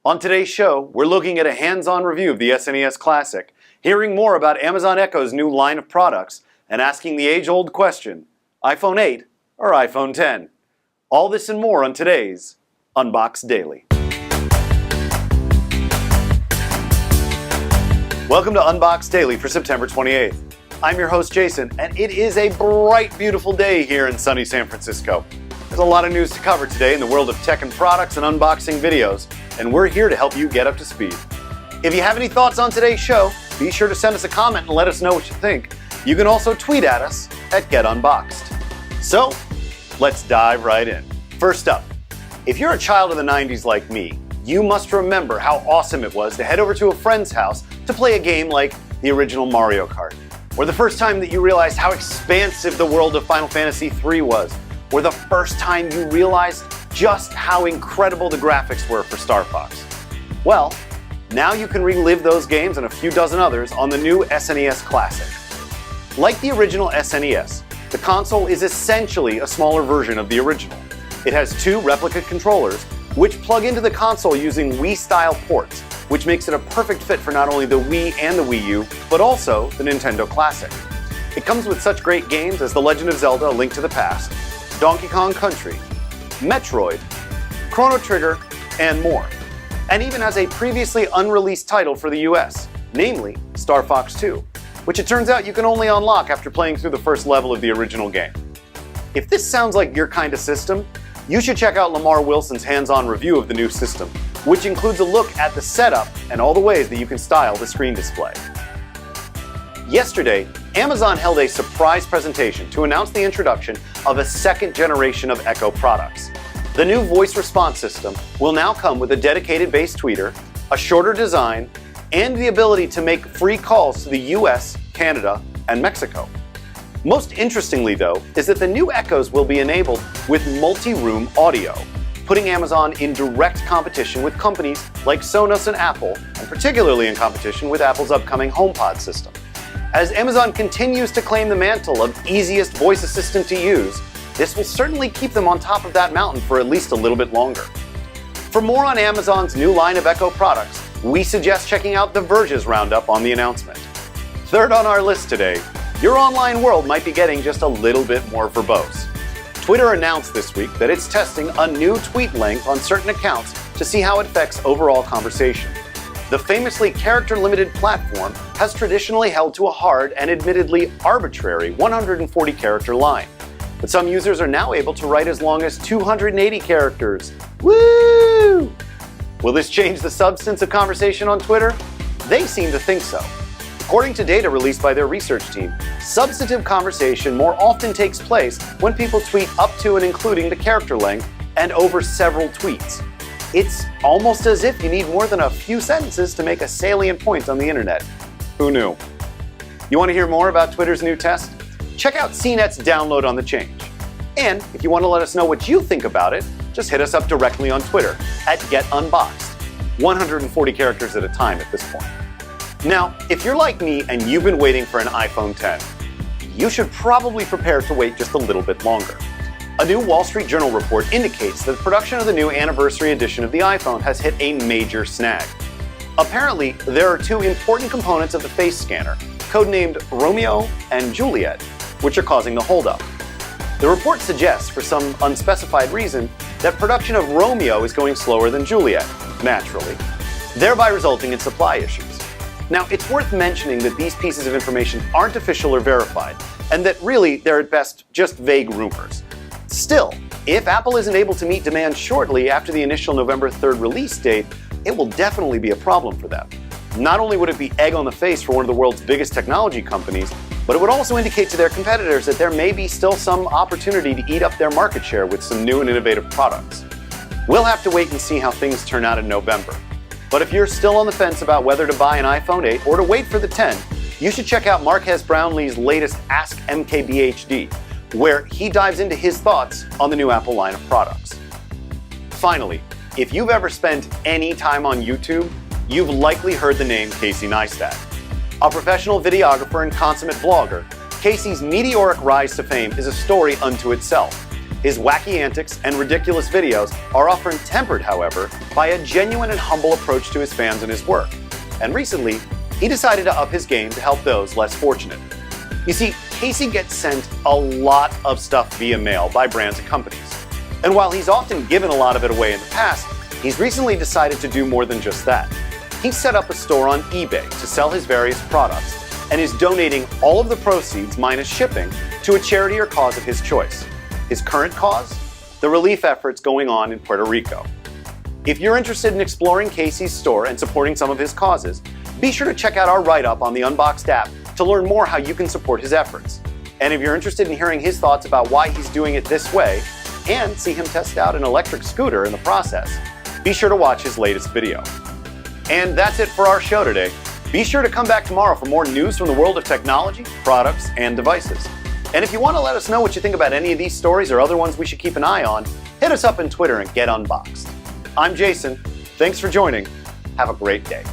On today's show, we're looking at a hands-on review of the SNES Classic, hearing more about Amazon Echo's new line of products, and asking the age-old question, iPhone 8 or iPhone 10? All this and more on today's Unboxed Daily. Welcome to Unboxed Daily for September 28th. I'm your host Jason, and it is a bright, beautiful day here in sunny San Francisco. There's a lot of news to cover today in the world of tech and products and unboxing videos, and we're here to help you get up to speed. If you have any thoughts on today's show, be sure to send us a comment and let us know what you think. You can also tweet at us at GetUnboxed. So, let's dive right in. First up, if you're a child of the 90s like me, you must remember how awesome it was to head over to a friend's house to play a game like the original Mario Kart. Or the first time that you realized how expansive the world of Final Fantasy III was. Or the first time you realized just how incredible the graphics were for Star Fox. Well, now you can relive those games and a few dozen others on the new SNES Classic. Like the original SNES, the console is essentially a smaller version of the original. It has two replica controllers, which plug into the console using Wii-style ports, which makes it a perfect fit for not only the Wii and the Wii U, but also the Nintendo Classic. It comes with such great games as The Legend of Zelda: A Link to the Past, Donkey Kong Country, Metroid, Chrono Trigger, and more. And even has a previously unreleased title for the US, namely Star Fox 2, which it turns out you can only unlock after playing through the first level of the original game. If this sounds like your kind of system, you should check out Lamar Wilson's hands-on review of the new system, which includes a look at the setup and all the ways that you can style the screen display. Yesterday, Amazon held a surprise presentation to announce the introduction of a second generation of Echo products. The new voice response system will now come with a dedicated base tweeter, a shorter design, and the ability to make free calls to the US, Canada, and Mexico. Most interestingly, though, is that the new Echoes will be enabled with multi-room audio, putting Amazon in direct competition with companies like Sonos and Apple, and particularly in competition with Apple's upcoming HomePod system. As Amazon continues to claim the mantle of easiest voice assistant to use, this will certainly keep them on top of that mountain for at least a little bit longer. For more on Amazon's new line of Echo products, we suggest checking out The Verge's roundup on the announcement. Third on our list today, your online world might be getting just a little bit more verbose. Twitter announced this week that it's testing a new tweet length on certain accounts to see how it affects overall conversation. The famously character-limited platform has traditionally held to a hard and admittedly arbitrary 140-character line. But some users are now able to write as long as 280 characters. Woo! Will this change the substance of conversation on Twitter? They seem to think so. According to data released by their research team, substantive conversation more often takes place when people tweet up to and including the character length and over several tweets. It's almost as if you need more than a few sentences to make a salient point on the internet. Who knew? You want to hear more about Twitter's new test? Check out CNET's download on the change. And if you want to let us know what you think about it, just hit us up directly on Twitter at GetUnboxed. 140 characters at a time at this point. Now, if you're like me and you've been waiting for an iPhone 10, you should probably prepare to wait just a little bit longer. A new Wall Street Journal report indicates that production of the new anniversary edition of the iPhone has hit a major snag. Apparently, there are two important components of the face scanner, codenamed Romeo and Juliet, which are causing the holdup. The report suggests, for some unspecified reason, that production of Romeo is going slower than Juliet, naturally, thereby resulting in supply issues. Now, it's worth mentioning that these pieces of information aren't official or verified, and that really they're at best just vague rumors. Still, if Apple isn't able to meet demand shortly after the initial November 3rd release date, it will definitely be a problem for them. Not only would it be egg on the face for one of the world's biggest technology companies, but it would also indicate to their competitors that there may be still some opportunity to eat up their market share with some new and innovative products. We'll have to wait and see how things turn out in November. But if you're still on the fence about whether to buy an iPhone 8 or to wait for the 10, you should check out Marques Brownlee's latest Ask MKBHD, where he dives into his thoughts on the new Apple line of products. Finally, if you've ever spent any time on YouTube, you've likely heard the name Casey Neistat. A professional videographer and consummate vlogger, Casey's meteoric rise to fame is a story unto itself. His wacky antics and ridiculous videos are often tempered, however, by a genuine and humble approach to his fans and his work. And recently, he decided to up his game to help those less fortunate. You see, Casey gets sent a lot of stuff via mail by brands and companies. And while he's often given a lot of it away in the past, he's recently decided to do more than just that. He's set up a store on eBay to sell his various products and is donating all of the proceeds minus shipping to a charity or cause of his choice. His current cause? The relief efforts going on in Puerto Rico. If you're interested in exploring Casey's store and supporting some of his causes, be sure to check out our write-up on the Unboxed app to learn more how you can support his efforts. And if you're interested in hearing his thoughts about why he's doing it this way, and see him test out an electric scooter in the process, be sure to watch his latest video. And that's it for our show today. Be sure to come back tomorrow for more news from the world of technology, products, and devices. And if you want to let us know what you think about any of these stories or other ones we should keep an eye on, hit us up on Twitter and get unboxed. I'm Jason. Thanks for joining. Have a great day.